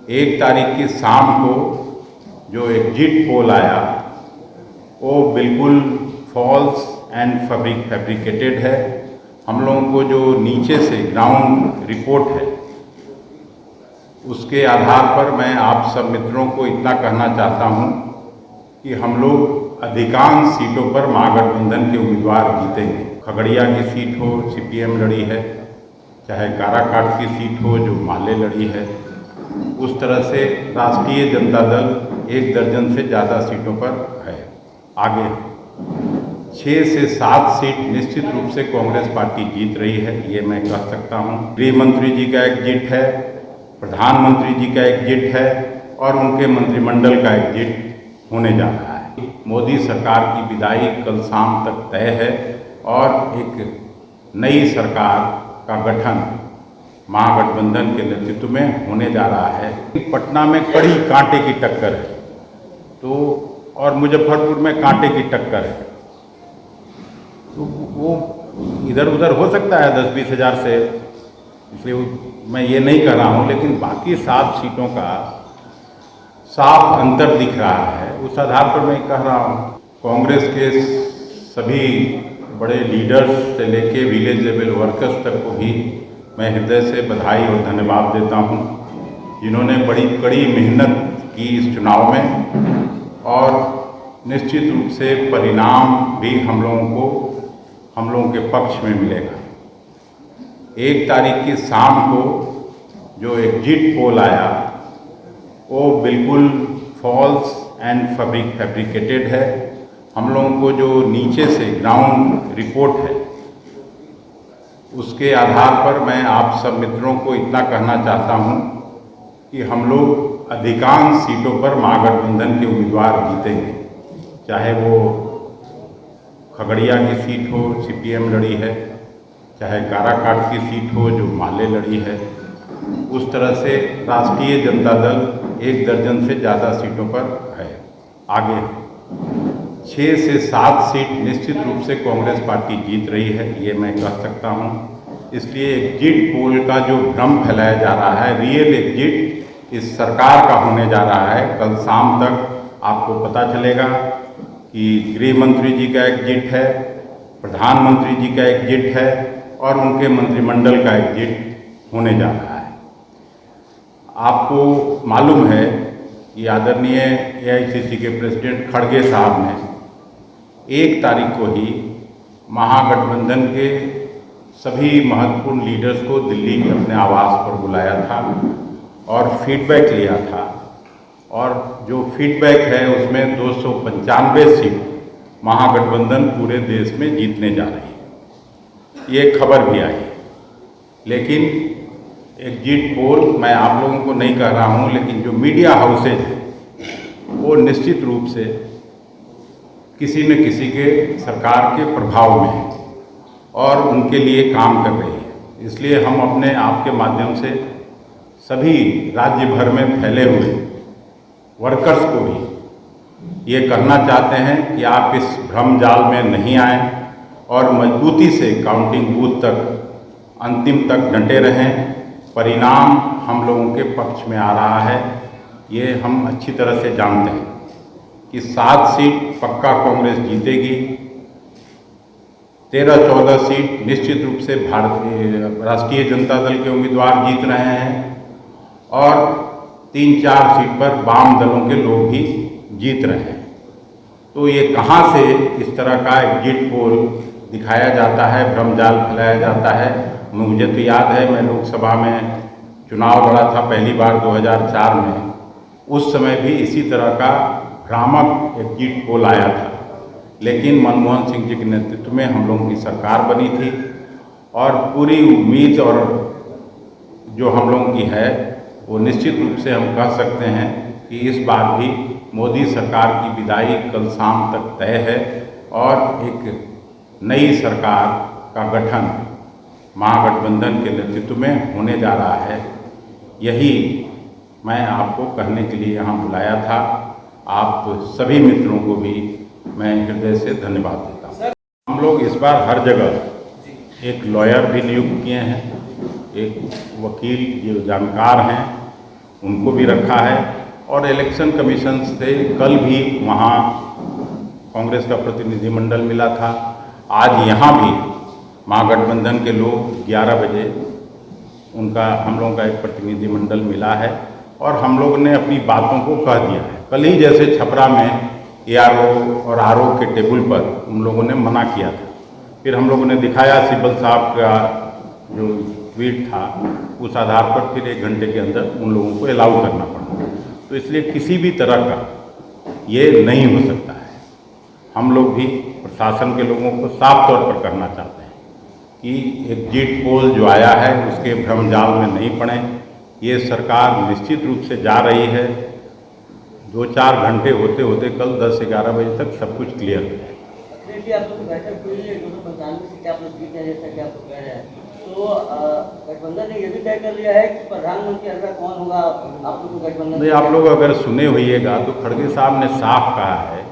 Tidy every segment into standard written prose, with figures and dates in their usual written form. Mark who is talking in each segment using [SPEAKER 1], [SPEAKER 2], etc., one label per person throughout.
[SPEAKER 1] 1 तारीख की शाम को जो एग्जिट पोल आया वो बिल्कुल फॉल्स एंड फैब्रिकेटेड है। हम लोगों को जो नीचे से ग्राउंड रिपोर्ट है उसके आधार पर मैं आप सब मित्रों को इतना कहना चाहता हूं कि हम लोग अधिकांश सीटों पर महागठबंधन के उम्मीदवार जीतेंगे। खगड़िया की सीट हो सीपीएम लड़ी है, चाहे काराकाट की सीट हो जो माले लड़ी है, उस तरह से राष्ट्रीय जनता दल 1 दर्जन से ज़्यादा सीटों पर है आगे। 6 से 7 सीट निश्चित रूप से कांग्रेस पार्टी जीत रही है, ये मैं कह सकता हूँ। गृह मंत्री जी का एग्जिट है, प्रधानमंत्री जी का एग्जिट है और उनके मंत्रिमंडल का एग्जिट होने जा रहा है। मोदी सरकार की विदाई कल शाम तक तय है और एक नई सरकार का गठन महागठबंधन के नेतृत्व में होने जा रहा है। पटना में कड़ी कांटे की टक्कर है तो और मुजफ्फरपुर में कांटे की टक्कर है, तो वो इधर उधर हो सकता है 10-20 हज़ार से, इसलिए मैं ये नहीं कह रहा हूँ, लेकिन बाकी 7 सीटों का साफ अंतर दिख रहा है। उस आधार पर मैं कह रहा हूँ कांग्रेस के सभी बड़े लीडर्स से लेके विलेज लेवल वर्कर्स तक को भी मैं हृदय से बधाई और धन्यवाद देता हूँ, जिन्होंने बड़ी कड़ी मेहनत की इस चुनाव में और निश्चित रूप से परिणाम भी हम लोगों के पक्ष में मिलेगा। 1 तारीख की शाम को जो एग्जिट पोल आया वो बिल्कुल फॉल्स एंड फैब्रिकेटेड है। हम लोगों को जो नीचे से ग्राउंड रिपोर्ट है उसके आधार पर मैं आप सब मित्रों को इतना कहना चाहता हूं कि हम लोग अधिकांश सीटों पर महागठबंधन के उम्मीदवार जीतेंगे, चाहे वो खगड़िया की सीट हो सीपीएम लड़ी है, चाहे काराकाट की सीट हो जो माले लड़ी है, उस तरह से राष्ट्रीय जनता दल 1 दर्जन से ज़्यादा सीटों पर है आगे। 6 से 7 सीट निश्चित रूप से कांग्रेस पार्टी जीत रही है, ये मैं कह सकता हूँ। इसलिए एग्जिट पोल का जो भ्रम फैलाया जा रहा है, रियल एग्जिट इस सरकार का होने जा रहा है। कल शाम तक आपको पता चलेगा कि गृह मंत्री जी का एग्जिट है, प्रधानमंत्री जी का एग्जिट है और उनके मंत्रिमंडल का एग्जिट होने जा रहा है। आपको मालूम है कि आदरणीय एआईसीसी के प्रेसिडेंट खड़गे साहब ने 1 तारीख को ही महागठबंधन के सभी महत्वपूर्ण लीडर्स को दिल्ली में अपने आवास पर बुलाया था और फीडबैक लिया था, और जो फीडबैक है उसमें 295 सीट महागठबंधन पूरे देश में जीतने जा रही है, ये खबर भी आई। लेकिन एग्जिट पोल मैं आप लोगों को नहीं कह रहा हूँ, लेकिन जो मीडिया हाउसेज हैं वो निश्चित रूप से किसी न किसी के सरकार के प्रभाव में है और उनके लिए काम कर रही है। इसलिए हम अपने आप के माध्यम से सभी राज्य भर में फैले हुए वर्कर्स को भी ये कहना चाहते हैं कि आप इस भ्रम जाल में नहीं आएं और मजबूती से काउंटिंग बूथ तक अंतिम तक डटे रहें। परिणाम हम लोगों के पक्ष में आ रहा है, ये हम अच्छी तरह से जानते हैं कि 7 सीट पक्का कांग्रेस जीतेगी, 13-14 सीट निश्चित रूप से राष्ट्रीय जनता दल के उम्मीदवार जीत रहे हैं और 3-4 सीट पर वाम दलों के लोग भी जीत रहे हैं। तो ये कहाँ से इस तरह का एग्जिट पोल दिखाया जाता है, भ्रमजाल फैलाया जाता है। मुझे तो याद है मैं लोकसभा में चुनाव लड़ा था पहली बार 2004 में, उस समय भी इसी तरह का भ्रामक एग्जिट पोल आया था, लेकिन मनमोहन सिंह जी के नेतृत्व में हम लोगों की सरकार बनी थी और पूरी उम्मीद और जो हम लोगों की है वो निश्चित रूप से हम कह सकते हैं कि इस बार भी मोदी सरकार की विदाई कल शाम तक तय है और एक नई सरकार का गठन महागठबंधन के नेतृत्व में होने जा रहा है। यही मैं आपको कहने के लिए यहाँ बुलाया था। आप सभी मित्रों को भी मैं हृदय से धन्यवाद देता हूँ। हम लोग इस बार हर जगह एक लॉयर भी नियुक्त किए हैं, एक वकील जो जानकार हैं उनको भी रखा है। और इलेक्शन कमीशन से कल भी वहाँ कांग्रेस का प्रतिनिधिमंडल मिला था। आज यहाँ भी महागठबंधन के लोग 11 बजे उनका हम लोगों का एक प्रतिनिधिमंडल मिला है और हम लोग ने अपनी बातों को कह दिया है। कल ही जैसे छपरा में ARO और RO के टेबल पर उन लोगों ने मना किया था, फिर हम लोगों ने दिखाया सिब्बल साहब का जो ट्वीट था, उस आधार पर फिर 1 घंटे के अंदर उन लोगों को अलाउ करना पड़ा। तो इसलिए किसी भी तरह का ये नहीं हो सकता है। हम लोग भी प्रशासन के लोगों को साफ तौर पर करना चाहते हैं कि एग्जिट पोल जो आया है उसके भ्रमजाल में नहीं पड़े। ये सरकार निश्चित रूप से जा रही है। 2-4 घंटे होते होते कल 10-11 बजे तक सब कुछ क्लियर है।
[SPEAKER 2] आप लोग बैठक हुई है 295 सीटें आप लोग जीते हैं, जैसा कि आप लोग कह रहे हैं, तो गठबंधन ने ये भी तय कर लिया है कि प्रधानमंत्री अगला कौन होगा आप लोग को गठबंधन?
[SPEAKER 1] नहीं, आप लोग अगर सुने होइएगा तो खड़गे साहब ने साफ कहा है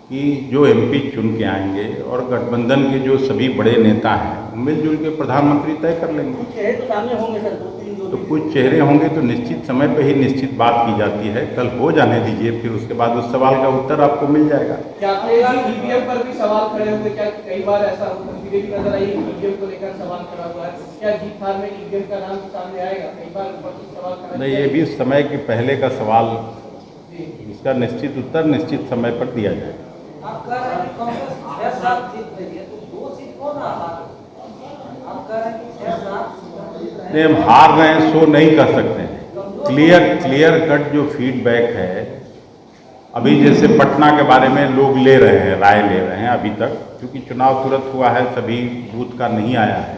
[SPEAKER 1] कि जो MP चुन के आएंगे और गठबंधन के जो सभी बड़े नेता हैं मिलजुल के प्रधानमंत्री तय कर लेंगे।
[SPEAKER 2] कुछ चेहरे तो सामने होंगे सर, 2-3
[SPEAKER 1] तो कुछ चेहरे होंगे तो निश्चित समय पे ही निश्चित बात की जाती है। कल हो जाने दीजिए, फिर उसके बाद उस सवाल का उत्तर आपको मिल जाएगा।
[SPEAKER 3] क्या EVM पर भी सवाल खड़े होंगे? क्या कई बार ऐसा तस्वीरें भी नजर आई EVM को लेकर सवाल खड़ा हुआ है, क्या जीत हार में EVM का नाम सामने आएगा? कई बार सवाल खड़ा
[SPEAKER 1] नहीं, ये भी समय के पहले का सवाल, इसका निश्चित उत्तर निश्चित समय पर दिया जाएगा।
[SPEAKER 2] आप कह रहे हैं कांग्रेस 6-7 जीत गई है, तो 2 सीट कौन रहा? आप कह रहे हैं कि 6-7
[SPEAKER 1] नहीं, हम हार रहे हैं सो नहीं कह सकते हैं। क्लियर कट जो फीडबैक है, अभी जैसे पटना के बारे में लोग ले रहे हैं, राय ले रहे हैं अभी तक, क्योंकि चुनाव तुरंत हुआ है, सभी बूथ का नहीं आया है,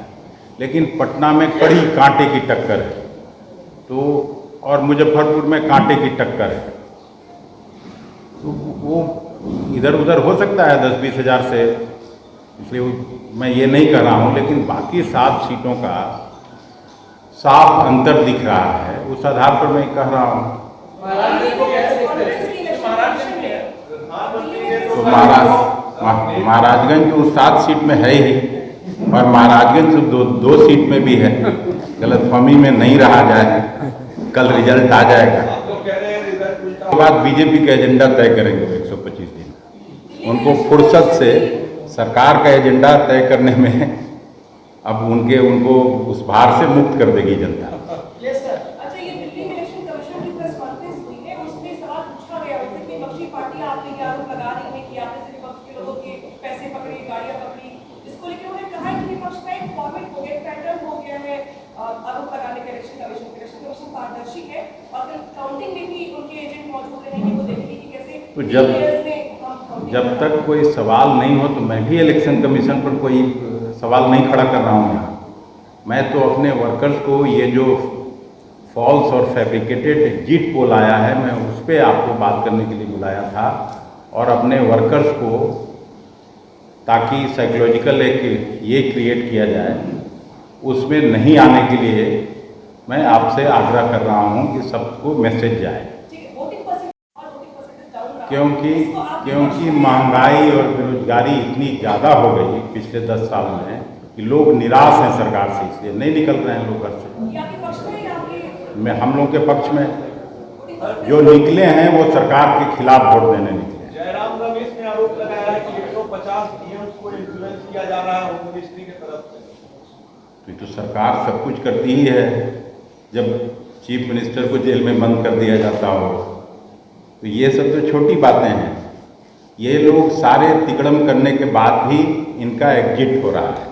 [SPEAKER 1] लेकिन पटना में कड़ी कांटे की टक्कर है, तो और मुजफ्फरपुर में कांटे की टक्कर है, तो वो इधर उधर हो सकता है 10-20 हज़ार से, इसलिए मैं ये नहीं कह रहा हूँ, लेकिन बाकी 7 सीटों का साफ अंतर दिख रहा है, उस आधार पर मैं कह रहा हूँ। तो महाराजगंज जो 7 सीट में है ही, और महाराजगंज जो 2 सीट में भी है, गलतफहमी में नहीं रहा जाए, कल रिजल्ट आ जाएगा। उसके बाद बीजेपी का एजेंडा तय करेंगे 125 दिन। उनको फुर्सत से सरकार का एजेंडा तय करने में अब उनको उस भार से मुक्त कर देगी जनता।
[SPEAKER 4] अच्छा, ये दिल्ली में इलेक्शन कमीशन की प्रेस कॉन्फ्रेंस हुई है, उसमें सवाल पूछा गया उनसे कि विपक्षी पार्टी आपने ये आरोप लगा रही है कि आपने से विपक्ष के लोगों के पैसे पकड़े, गाड़ियां पकड़ी, इसको लेकर उन्होंने कहा है कि विपक्ष का एक फॉर्मेट हो गया, पैटर्न हो गया है आरोप लगाने का। इलेक्शन कमीशन पारदर्शी है और काउंटिंग में भी उनके एजेंट मौजूद रहेंगे, वो देखेंगे कि कैसे।
[SPEAKER 1] तो जब तक कोई सवाल नहीं हो तो मैं भी इलेक्शन कमीशन पर कोई सवाल नहीं खड़ा कर रहा हूँ यहाँ। मैं तो अपने वर्कर्स को ये जो फॉल्स और फैब्रिकेटेड एग्जिट पोल आया है, मैं उस पर आपको बात करने के लिए बुलाया था, और अपने वर्कर्स को ताकि साइकोलॉजिकल एक ये क्रिएट किया जाए, उसमें नहीं आने के लिए मैं आपसे आग्रह कर रहा हूँ कि सबको मैसेज जाए। क्योंकि महंगाई और बेरोजगारी इतनी ज़्यादा हो गई पिछले 10 साल में कि लोग निराश हैं सरकार से, इसलिए नहीं निकल रहे हैं लोग घर से। हम लोग के पक्ष में जो निकले हैं वो सरकार के खिलाफ वोट देने निकले।
[SPEAKER 3] जयराम रमेश ने आरोप लगाया है कि 150 DMs को इन्फ्लुएंस किया जा रहा है होम मिनिस्ट्री की तरफ से।
[SPEAKER 1] तो सरकार सब कुछ करती ही है। जब चीफ मिनिस्टर को जेल में बंद कर दिया जाता हो तो ये सब तो छोटी बातें हैं। ये लोग सारे तिकड़म करने के बाद भी इनका एग्जिट हो रहा है।